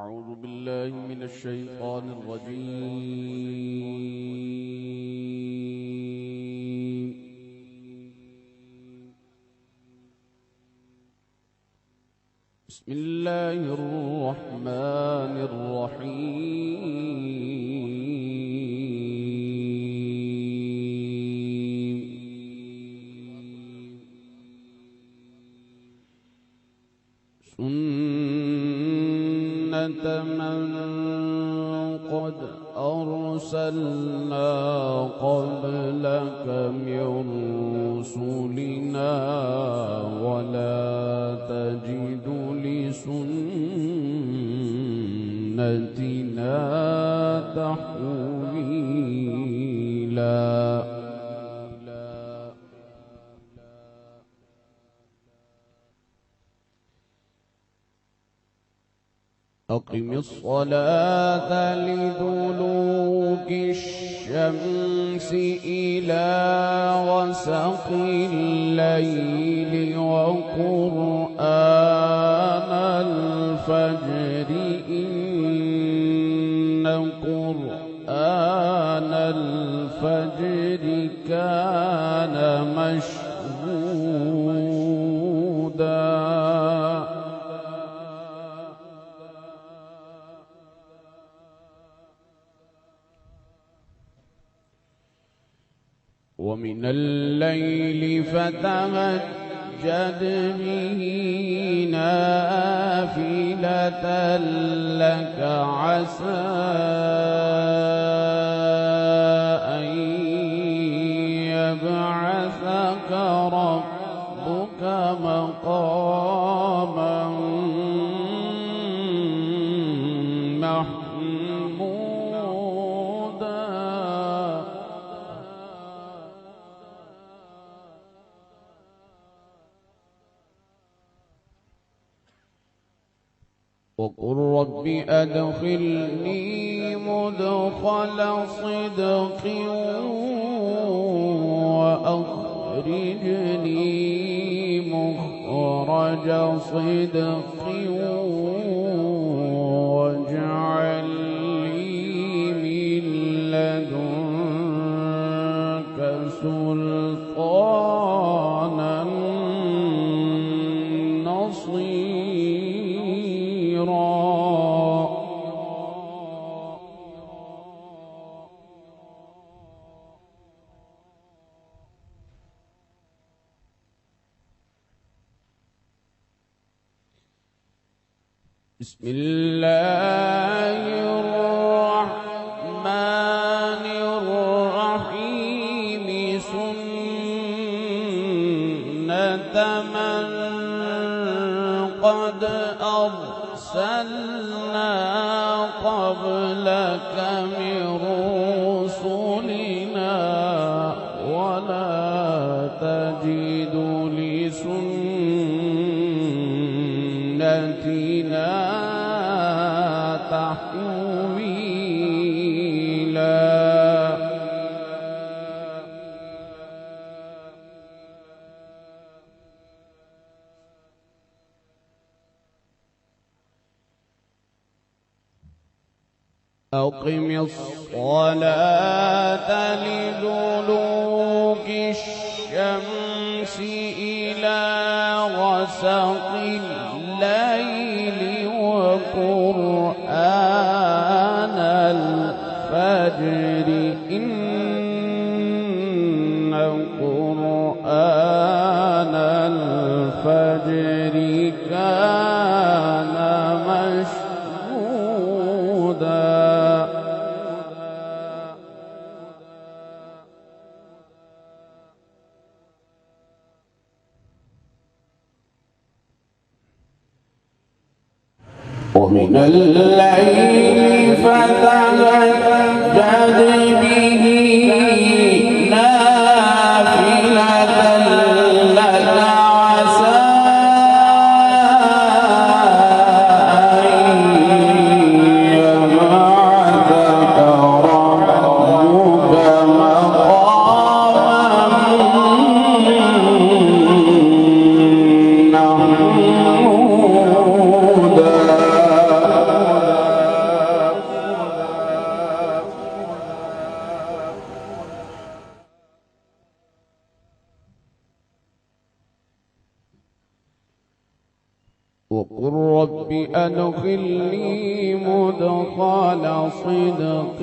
أعوذ بالله من الشيطان الرجيم. بسم الله الرحمن الرحيم. سنة من قد أرسلنا قبلك من رسلنا ولا تجد لسنتنا تحويلا. أقم الصلاة لدلوك الشمس إلى غسق الليل وقرآن الفجر إن قرآن الفجر كان مشهودا. ومن الليل فتهجد به نافلة لك عسى أن يبعثك ربك مقاما محمودا. وقل رب أدخلني مدخل صدق وأخرجني مخرج صدق واجعل لي من لدنك سلطانا نصيرا. بسم الله الرحمن الرحيم. سنة من قد أرسلنا قبلك من رسلنا ولا تجد لسنتنا تحويلا. أقم الصلاة لدلوك الشمس إلى غسق الليل وقرآن الفجر إن قرآن الفجر كان مشهودا. ومن الليل فتهجد به نافلة لك عسى أن يبعثك ربك مقاما محمودا. أدخلني مدخل صدق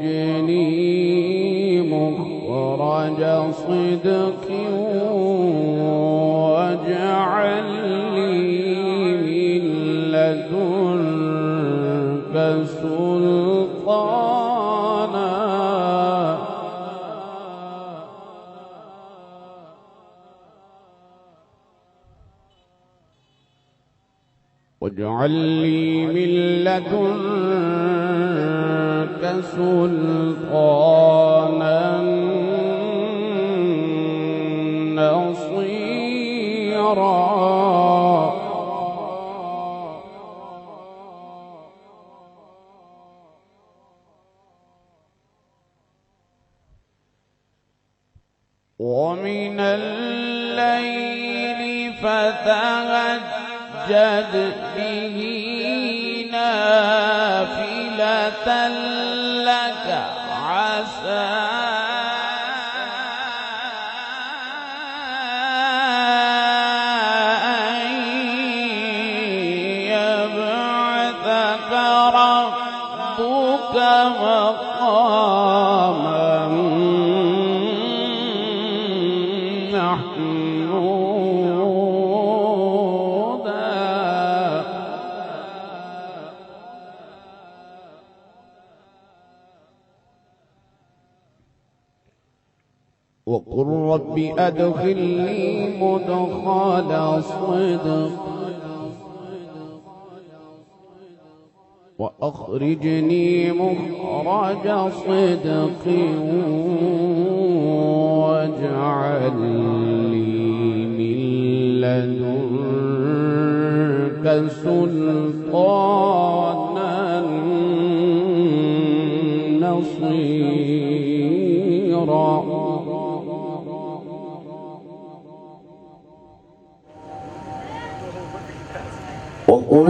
وأخرجني مخرج صدق واجعل لي من لدنك سلطانا واجعل لي من لدنك سلطانا نصيرا ومن الليل فتهجد به نافلة لك عسى أن يبعثك ربك مقاما وقل رب أدخلني مدخل صدق وأخرجني مخرج صدق واجعل لي من لدنك سلطانا نصيرا وقل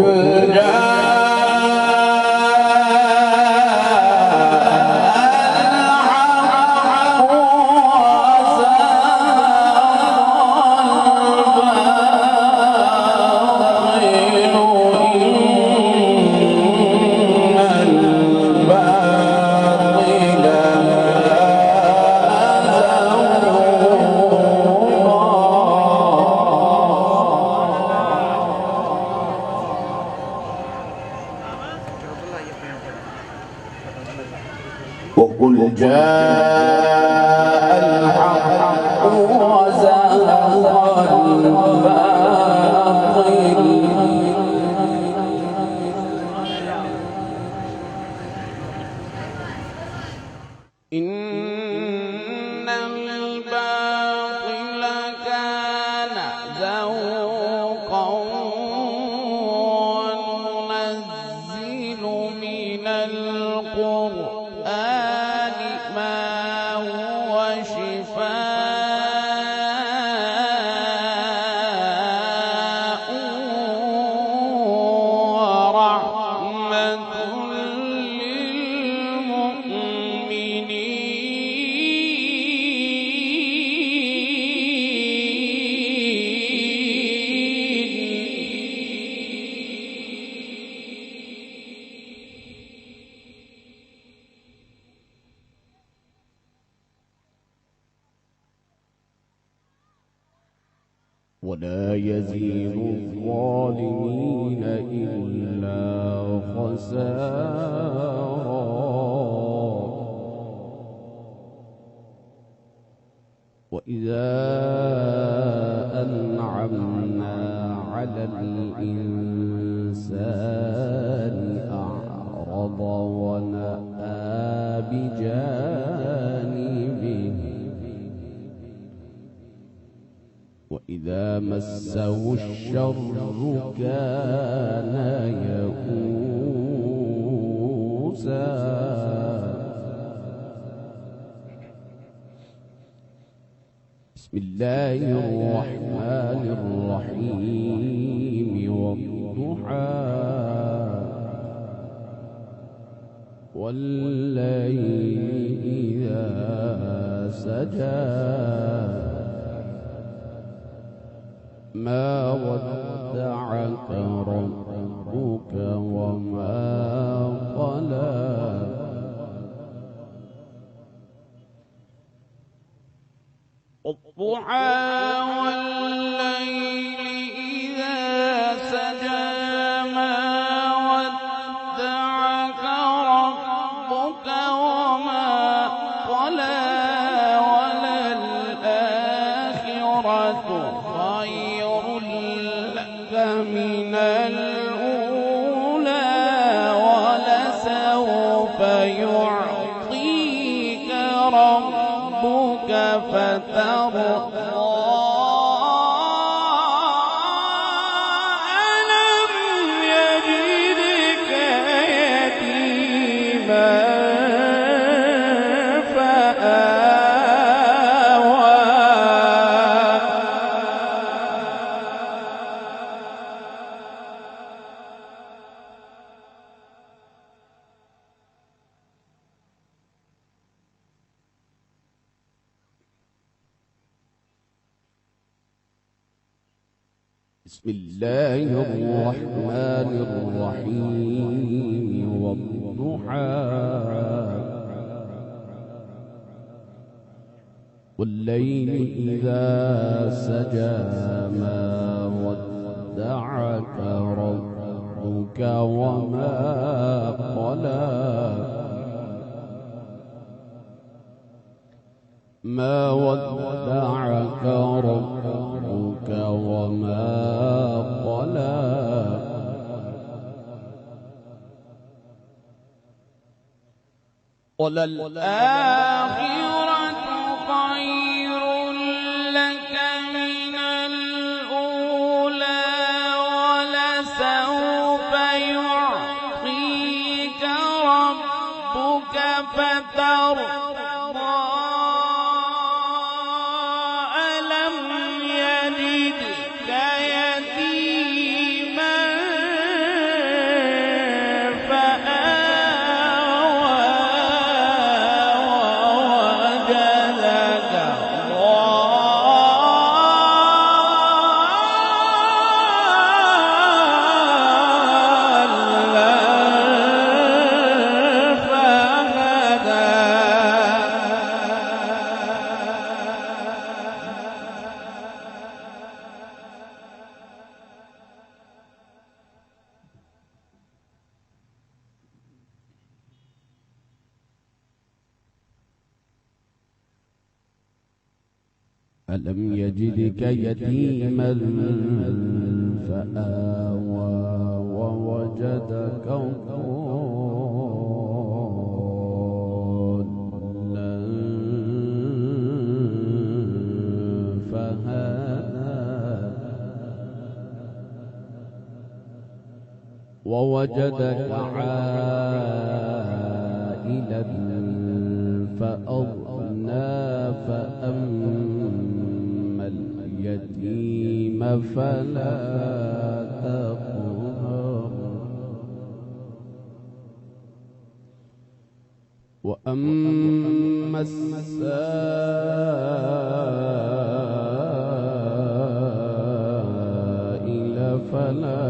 وقل جاء الحق وزهق الباطل إن الباطل كان زهوقا وننزل من القرآن ما هو شفاء ورحمة ولا يزيد الظالمين إلا خسارا وإذا أنعمنا على الإنسان أعرض ونأى بجانبه وإذا مسه الشر كان يئوسا بسم الله الرحمن الرحيم والضحى والليل إذا سجى ما ودعك ربك وما قلى والضحى والليل إذا سجى ما ودعك ربك وما قلى وللآخرة خير لك من الأولى ولسوف يعطيك ربك فترضى ألم يجدك يتيما فآوى بسم الله الرحمن الرحيم والضحى والليل إذا سجى ما ودعك ربك وما قلى ما ودعك ربك وما قلى وللآخرة خير لك من الأولى ولسوف يعطيك ربك فترضى ألم يجدك يتيما فآوى ووجدك ضالا فهدى ووجدك عائلا فأغنى فأما اليتيم فلا تقهر وأما السائل فلا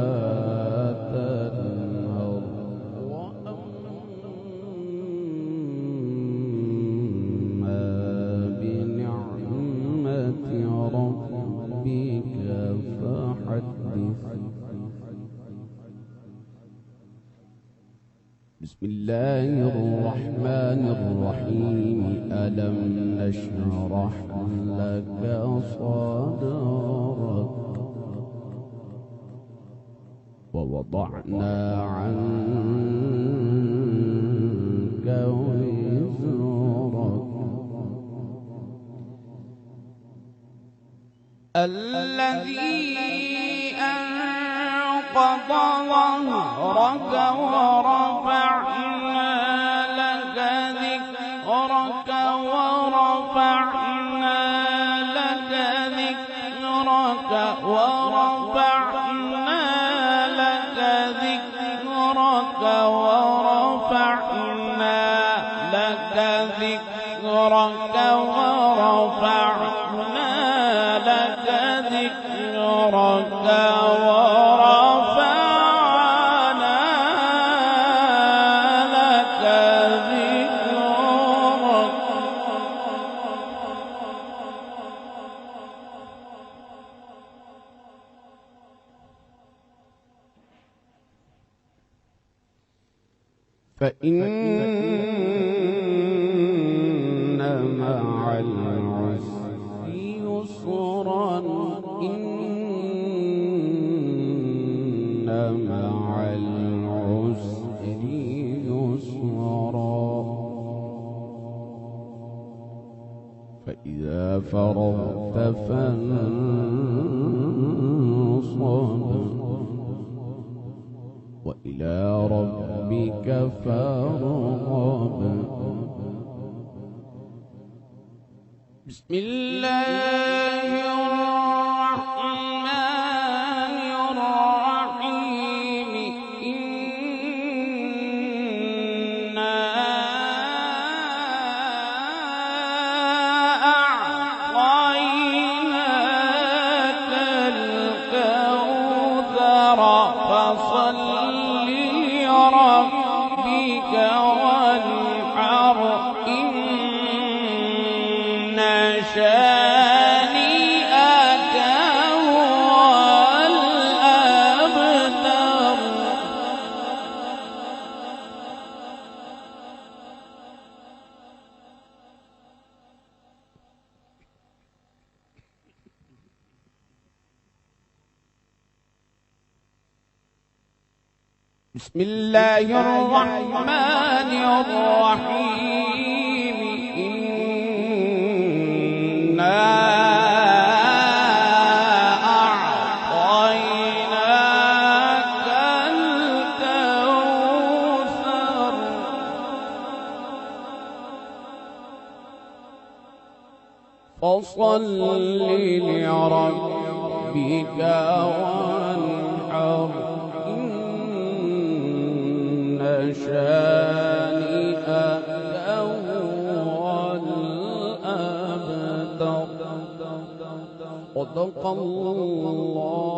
تنهر وأما بنعمة ربك فحدث بسم الله الرحمن الرحيم ألم نشرح لك صدرك ووضعنا عنك وزرك الذي أنقض ظهرك ورفعنا لك ذكرك ورفعنا لك ذكرك ورفعنا لك ذكرك ورفعنا لك ذكرك ورفعنا لك ذكرك فإن مع العسر يسرا إن مع العسر يسرا فإذا فرغت فانصب وإلى ربك فارغب. بسم الله الرحمن الرحيم. إنا أعطيناك الكوثر فصل لربك وانحر إن شانئك هو الأبتر. بسم الله الرحمن الرحيم. إنا أعطيناك الكوثر فصل لربك وانحر شانئك هو الأبتر. صدق الله